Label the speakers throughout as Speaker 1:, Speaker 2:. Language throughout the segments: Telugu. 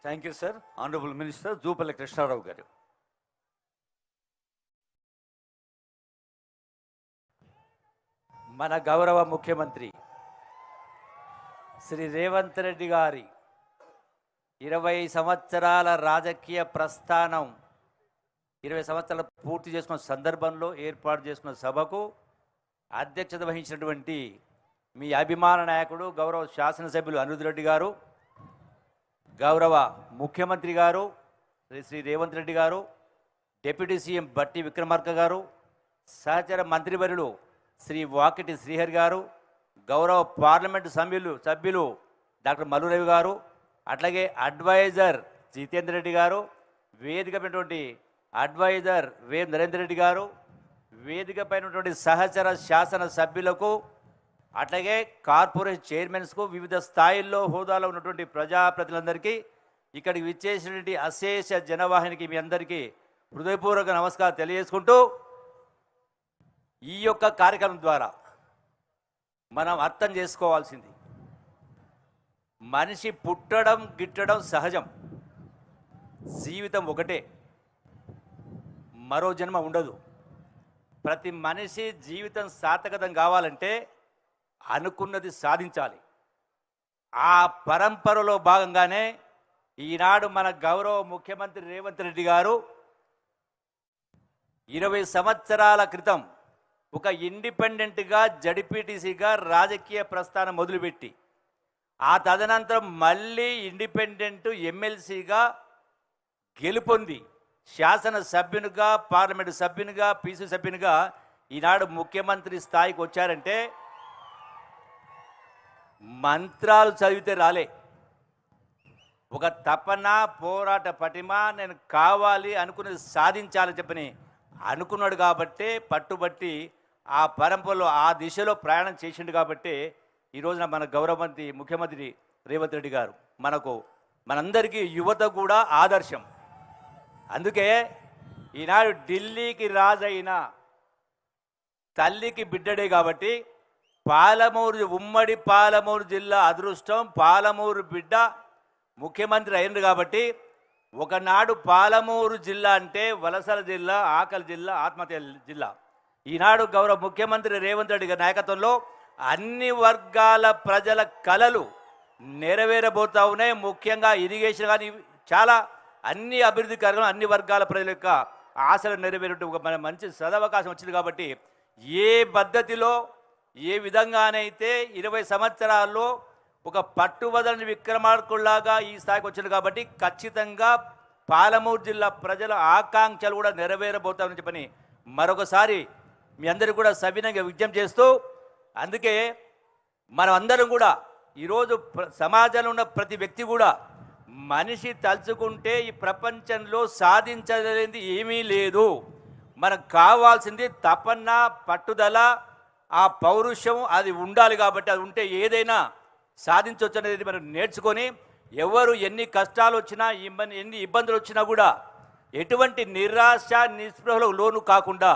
Speaker 1: Thank you sir. Honourable minister Jupally Krishna Rao garu. మన గౌరవ ముఖ్యమంత్రి శ్రీ రేవంత్ రెడ్డి గారి 20 సంవత్సరాల రాజకీయ ప్రస్థానం 20 సంవత్సరాలు పూర్తి చేసుకున్న సందర్భంలో ఏర్పాటు చేసుకున్న సభకు అధ్యక్షత వహించినటువంటి మీ అభిమాన నాయకుడు గౌరవ శాసనసభ్యులు అనిరుద్ రెడ్డి గారు, గౌరవ ముఖ్యమంత్రి గారు శ్రీ రేవంత్ రెడ్డి గారు, డిప్యూటీ సీఎం బట్టి విక్రమార్క గారు, సహచర మంత్రివర్యులు శ్రీ వాకిటి శ్రీహరి గారు, గౌరవ పార్లమెంటు సభ్యులు డాక్టర్ మల్లురవి గారు, అట్లాగే అడ్వైజర్ జితేందర్ రెడ్డి గారు, వేదిక పైనటువంటి అడ్వైజర్ వేం నరేందర్ రెడ్డి గారు, వేదిక పైనటువంటి సహచర శాసన సభ్యులకు, అట్లాగే కార్పొరేషన్ చైర్మన్స్కు, వివిధ స్థాయిల్లో హోదాలో ఉన్నటువంటి ప్రజాప్రతినిధులందరికీ, ఇక్కడికి విచ్చేసినటువంటి అశేష జనవాహినికి మీ అందరికీ హృదయపూర్వక నమస్కారం తెలియజేసుకుంటూ, ఈ యొక్క కార్యక్రమం ద్వారా మనం అర్థం చేసుకోవాల్సింది, మనిషి పుట్టడం గిట్టడం సహజం, జీవితం ఒకటే, మరో జన్మ ఉండదు. ప్రతి మనిషి జీవితం సార్థకతం కావాలంటే అనుకున్నది సాధించాలి. ఆ పరంపరలో భాగంగానే ఈనాడు మన గౌరవ ముఖ్యమంత్రి రేవంత్ రెడ్డి గారు 20 సంవత్సరాల క్రితం ఒక ఇండిపెండెంట్గా జడ్పీటీసీగా రాజకీయ ప్రస్థానం మొదలుపెట్టి, ఆ తదనంతరం మళ్ళీ ఇండిపెండెంట్ ఎమ్మెల్సీగా గెలుపొంది శాసనసభ్యునిగా, పార్లమెంటు సభ్యునిగా, పీసీ సభ్యునిగా ఈనాడు ముఖ్యమంత్రి స్థాయికి వచ్చారంటే మంత్రాలు చదివితే రాలే. ఒక తపన, పోరాట పటిమ, నేను కావాలి అనుకున్నది సాధించాలని చెప్పని అనుకున్నాడు కాబట్టే పట్టుబట్టి ఆ పరంపరలో ఆ దిశలో ప్రయాణం చేసిండు కాబట్టి ఈ రోజున మన గౌరవ ముఖ్యమంత్రి రేవంత్ రెడ్డి గారు మనందరికీ యువత కూడా ఆదర్శం. అందుకే ఈనాడు ఢిల్లీకి రాజైన తల్లికి బిడ్డడే కాబట్టి ఉమ్మడి పాలమూరు జిల్లా అదృష్టం, పాలమూరు బిడ్డ ముఖ్యమంత్రి అయింది కాబట్టి ఒకనాడు పాలమూరు జిల్లా అంటే వలసల జిల్లా, ఆకలి జిల్లా, ఆత్మహత్య జిల్లా. ఈనాడు గౌరవ ముఖ్యమంత్రి రేవంత్ రెడ్డి గారి నాయకత్వంలో అన్ని వర్గాల ప్రజల కలలు నెరవేరబోతా ఉన్నాయి. ముఖ్యంగా ఇరిగేషన్ కానీ చాలా అన్ని అభివృద్ధి కార్యక్రమాలు అన్ని వర్గాల ప్రజల యొక్క ఆశలు నెరవేరేట్టు మన మంచి సదవకాశం వచ్చింది కాబట్టి ఏ పద్ధతిలో ఏ విధంగానైతే 20 సంవత్సరాల్లో ఒక పట్టువదలని విక్రమార్కుల్లాగా ఈ స్థాయికి వచ్చింది కాబట్టి ఖచ్చితంగా పాలమూరు జిల్లా ప్రజల ఆకాంక్షలు కూడా నెరవేరబోతామని చెప్పని మరొకసారి మీ అందరికీ కూడా సవినయంగా విజ్ఞప్తి చేస్తూ, అందుకే మనం అందరం కూడా ఈరోజు సమాజంలో ఉన్న ప్రతి వ్యక్తి కూడా మనిషి తలుచుకుంటే ఈ ప్రపంచంలో సాధించలేనిది ఏమీ లేదు. మనకు కావాల్సింది తపన, పట్టుదల, ఆ పౌరుషం అది ఉండాలి. కాబట్టి అది ఉంటే ఏదైనా సాధించవచ్చు అనేది మనం నేర్చుకొని, ఎవరు ఎన్ని కష్టాలు వచ్చినా ఎన్ని ఇబ్బందులు వచ్చినా కూడా ఎటువంటి నిరాశ నిస్పృహలో లోను కాకుండా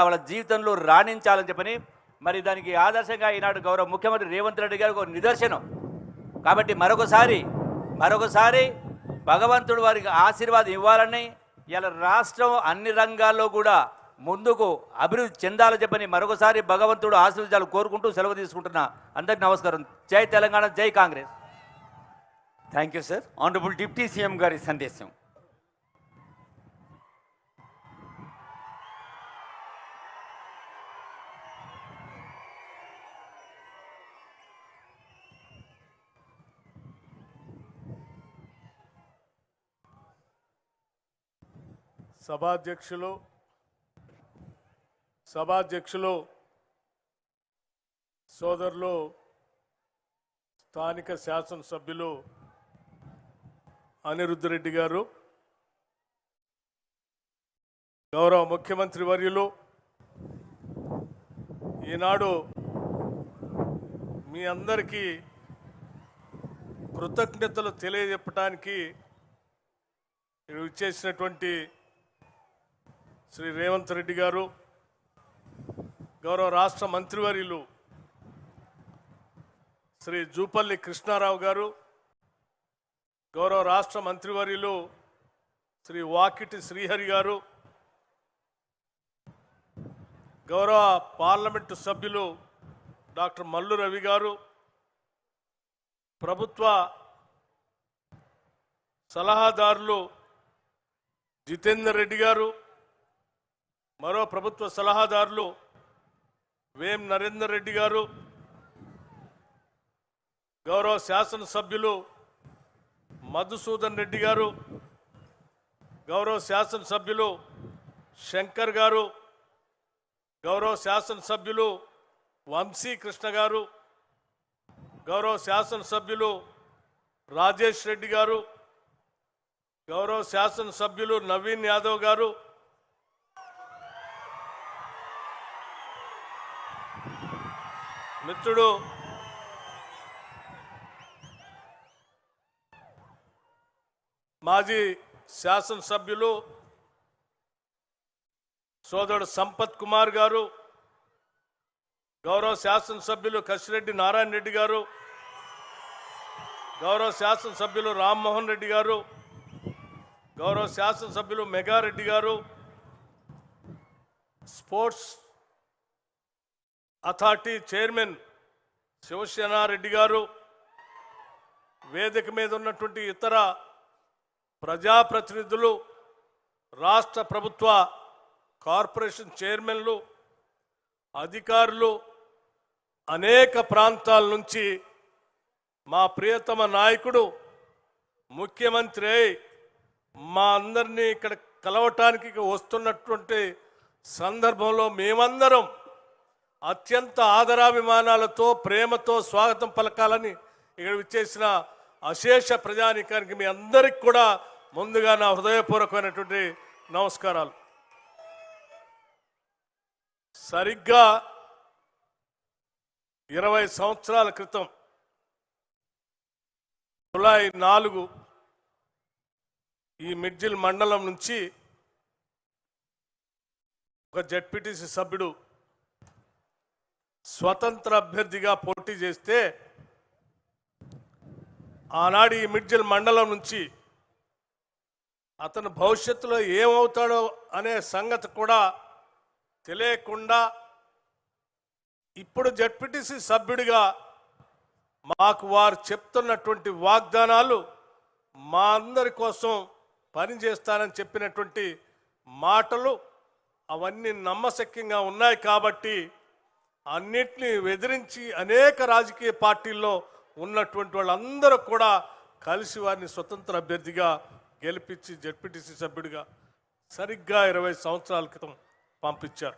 Speaker 1: వాళ్ళ జీవితంలో రాణించాలని చెప్పని మరి దానికి ఆదర్శంగా ఈనాడు గౌరవ ముఖ్యమంత్రి రేవంత్ రెడ్డి గారికి ఒక నిదర్శనం. కాబట్టి మరొకసారి భగవంతుడు వారికి ఆశీర్వాదం ఇవ్వాలని, ఇలా రాష్ట్రం అన్ని రంగాల్లో కూడా ముందుకు అభివృద్ధి చెందాలని చెప్పని మరొకసారి భగవంతుడు ఆశీర్వాదాలు కోరుకుంటూ సెలవు తీసుకుంటున్నా. అందరికీ నమస్కారం. జై తెలంగాణ, జై Congress.
Speaker 2: Thank you sir. Honourable deputy CM గారి సందేశం.
Speaker 3: సభాధ్యక్షులు సోదరులు, స్థానిక శాసనసభ్యులు అనిరుద్ రెడ్డి గారు, గౌరవ ముఖ్యమంత్రి వర్యులు, ఈనాడు మీ అందరికీ కృతజ్ఞతలు తెలియజెప్పడానికి ఇచ్చేసినటువంటి శ్రీ రేవంత్ రెడ్డి గారు, గౌరవ రాష్ట్ర మంత్రివర్యులు శ్రీ జూపల్లి కృష్ణారావు గారు, గౌరవ రాష్ట్ర మంత్రివర్యులు శ్రీ వాకిటి శ్రీహరి గారు, గౌరవ పార్లమెంటు సభ్యులు డాక్టర్ మల్లు రవి గారు, ప్రభుత్వ సలహాదారులు జితేందర్ రెడ్డి గారు, మరో ప్రభుత్వ సలహాదారులు వేం నరేందర్ రెడ్డి గారు, గౌరవ శాసనసభ్యులు మధుసూదన్ రెడ్డి గారు, గౌరవ శాసనసభ్యులు శంకర్ గారు, గౌరవ శాసనసభ్యులు వంశీకృష్ణ గారు, గౌరవ శాసనసభ్యులు రాజేష్ రెడ్డి గారు, గౌరవ శాసనసభ్యులు నవీన్ యాదవ్ గారు, మిత్రుడు మాజీ శాసనసభ్యులు సోదరుడు సంపత్ కుమార్ గారు, గౌరవ శాసనసభ్యులు కసిరెడ్డి నారాయణ రెడ్డి గారు, గౌరవ శాసనసభ్యులు రామ్మోహన్ రెడ్డి గారు, గౌరవ శాసనసభ్యులు మెగారెడ్డి గారు, స్పోర్ట్స్ అథారిటీ చైర్మన్ శివసేనారెడ్డి గారు, వేదిక మీద ఉన్నటువంటి ఇతర ప్రజాప్రతినిధులు, రాష్ట్ర ప్రభుత్వ కార్పొరేషన్ చైర్మన్లు, అధికారులు, అనేక ప్రాంతాల నుంచి మా ప్రియతమ నాయకుడు ముఖ్యమంత్రి మా అందరినీ ఇక్కడ కలవటానికి వస్తున్నటువంటి సందర్భంలో మేమందరం అత్యంత ఆదరాభిమానాలతో ప్రేమతో స్వాగతం పలకాలని ఇక్కడ విచ్చేసిన అశేష ప్రజానీకానికి మీ అందరికి కూడా ముందుగా నా హృదయపూర్వకమైనటువంటి నమస్కారాలు. సరిగ్గా 20 సంవత్సరాల క్రితం జూలై 4 ఈ మిడ్జిల్ మండలం నుంచి ఒక జెడ్పీటీసీ సభ్యుడు స్వతంత్ర అభ్యర్థిగా పోటీ చేస్తే ఆనాడు ఈ మిడ్జిల్ మండలం నుంచి అతను భవిష్యత్తులో ఏమవుతాడో అనే సంగతి కూడా తెలియకుండా ఇప్పుడు జెడ్పీటీసీ సభ్యుడిగా మాకు వారు చెప్తున్నటువంటి వాగ్దానాలు మా అందరి కోసం పనిచేస్తానని చెప్పినటువంటి మాటలు అవన్నీ నమ్మశక్యంగా ఉన్నాయి కాబట్టి అన్నిటినీ ఎదిరించి అనేక రాజకీయ పార్టీల్లో ఉన్నటువంటి వాళ్ళందరూ కూడా కలిసి వారిని స్వతంత్ర అభ్యర్థిగా గెలిపించి జెడ్పీటీసీ సభ్యుడిగా సరిగ్గా 20 సంవత్సరాల క్రితం పంపించారు.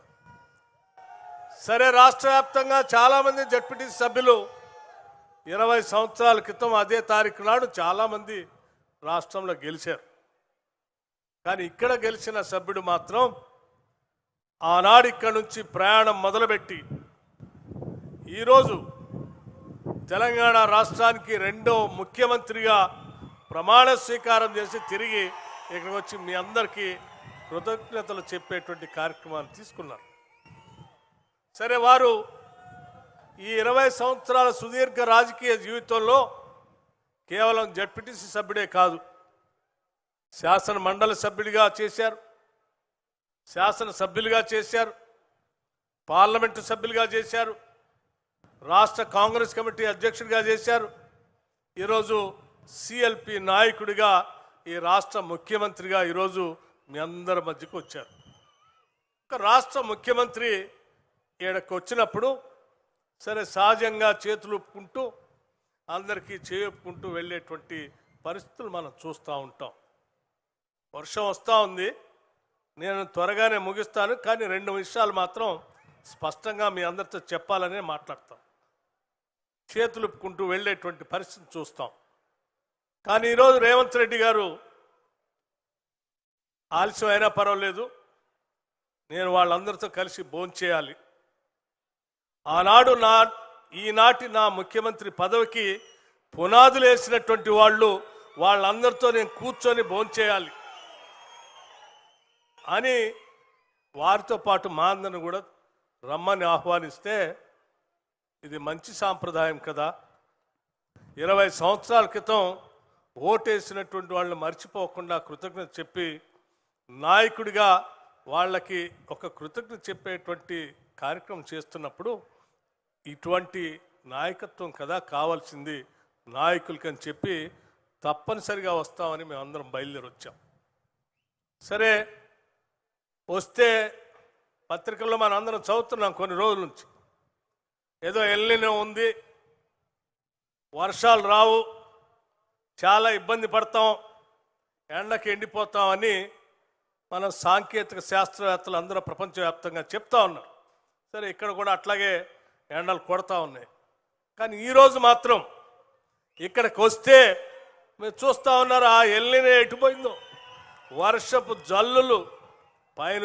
Speaker 3: సరే, రాష్ట్ర వ్యాప్తంగా చాలామంది జెడ్పీటీసీ సభ్యులు 20 సంవత్సరాల క్రితం అదే తారీఖు నాడు చాలామంది రాష్ట్రంలో గెలిచారు. కానీ ఇక్కడ గెలిచిన సభ్యుడు మాత్రం ఆనాడు ఇక్కడ నుంచి ప్రయాణం మొదలుపెట్టి ఈరోజు తెలంగాణ రాష్ట్రానికి రెండో ముఖ్యమంత్రిగా ప్రమాణ స్వీకారం చేసి తిరిగి ఇక్కడికి వచ్చి మీ అందరికీ కృతజ్ఞతలు చెప్పేటువంటి కార్యక్రమాన్ని తీసుకున్నారు. సరే, వారు ఈ 20 సంవత్సరాల సుదీర్ఘ రాజకీయ జీవితంలో కేవలం జెడ్పీటీసీ సభ్యుడే కాదు, శాసన మండలి సభ్యుడిగా చేశారు, శాసనసభ్యులుగా చేశారు, పార్లమెంటు సభ్యులుగా చేశారు, రాష్ట్ర కాంగ్రెస్ కమిటీ అధ్యక్షుడిగా చేశారు, ఈరోజు సిఎల్పి నాయకుడిగా, ఈ రాష్ట్ర ముఖ్యమంత్రిగా ఈరోజు మీ అందరి మధ్యకు వచ్చారు. ఒక రాష్ట్ర ముఖ్యమంత్రి ఈడకు వచ్చినప్పుడు సరే సహజంగా చేతులు ఒప్పుకుంటూ అందరికీ చేయొప్పుకుంటూ వెళ్ళేటువంటి పరిస్థితులు మనం చూస్తూ ఉంటాం. వర్షం వస్తూ ఉంది, నేను త్వరగానే ముగిస్తాను, కానీ 2 విషయాలు మాత్రం స్పష్టంగా మీ అందరితో చెప్పాలనే మాట్లాడతాం. చేతులు ఒప్పుకుంటూ వెళ్ళేటువంటి పరిస్థితి చూస్తాం. కానీ ఈరోజు రేవంత్ రెడ్డి గారు ఆలస్యం అయినా పర్వాలేదు, నేను వాళ్ళందరితో కలిసి భోంచేయాలి, ఆనాడు ఈనాటి నా ముఖ్యమంత్రి పదవికి పునాదులు వేసినటువంటి వాళ్ళందరితో నేను కూర్చొని భోంచేయాలి అని వారితో పాటు మా అందరిని కూడా రమ్మని ఆహ్వానిస్తే ఇది మంచి సాంప్రదాయం కదా. 20 సంవత్సరాల క్రితం ఓటేసినటువంటి వాళ్ళని మర్చిపోకుండా కృతజ్ఞత చెప్పి నాయకుడిగా వాళ్ళకి ఒక కృతజ్ఞత చెప్పేటువంటి కార్యక్రమం చేస్తున్నప్పుడు ఇటువంటి నాయకత్వం కదా కావాల్సింది నాయకులకని చెప్పి తప్పనిసరిగా వస్తామని మేమందరం బయలుదేరి వచ్చాం. సరే వస్తే పత్రికల్లో మనం అందరం చదువుతున్నాం కొన్ని రోజుల నుంచి, ఏదో ఎల్లినో ఉంది, వర్షాలు రావు, చాలా ఇబ్బంది పడతాం, ఎండకి ఎండిపోతామని మన సాంకేతిక శాస్త్రవేత్తలు అందరూ ప్రపంచవ్యాప్తంగా చెప్తా ఉన్నారు. సరే ఇక్కడ కూడా అట్లాగే ఎండలు కొడతా ఉన్నాయి. కానీ ఈరోజు మాత్రం ఇక్కడికి వస్తే మీరు చూస్తూ ఉన్నారు ఆ ఎల్లినే ఎటుపోయిందో, వర్షపు జల్లులు పైన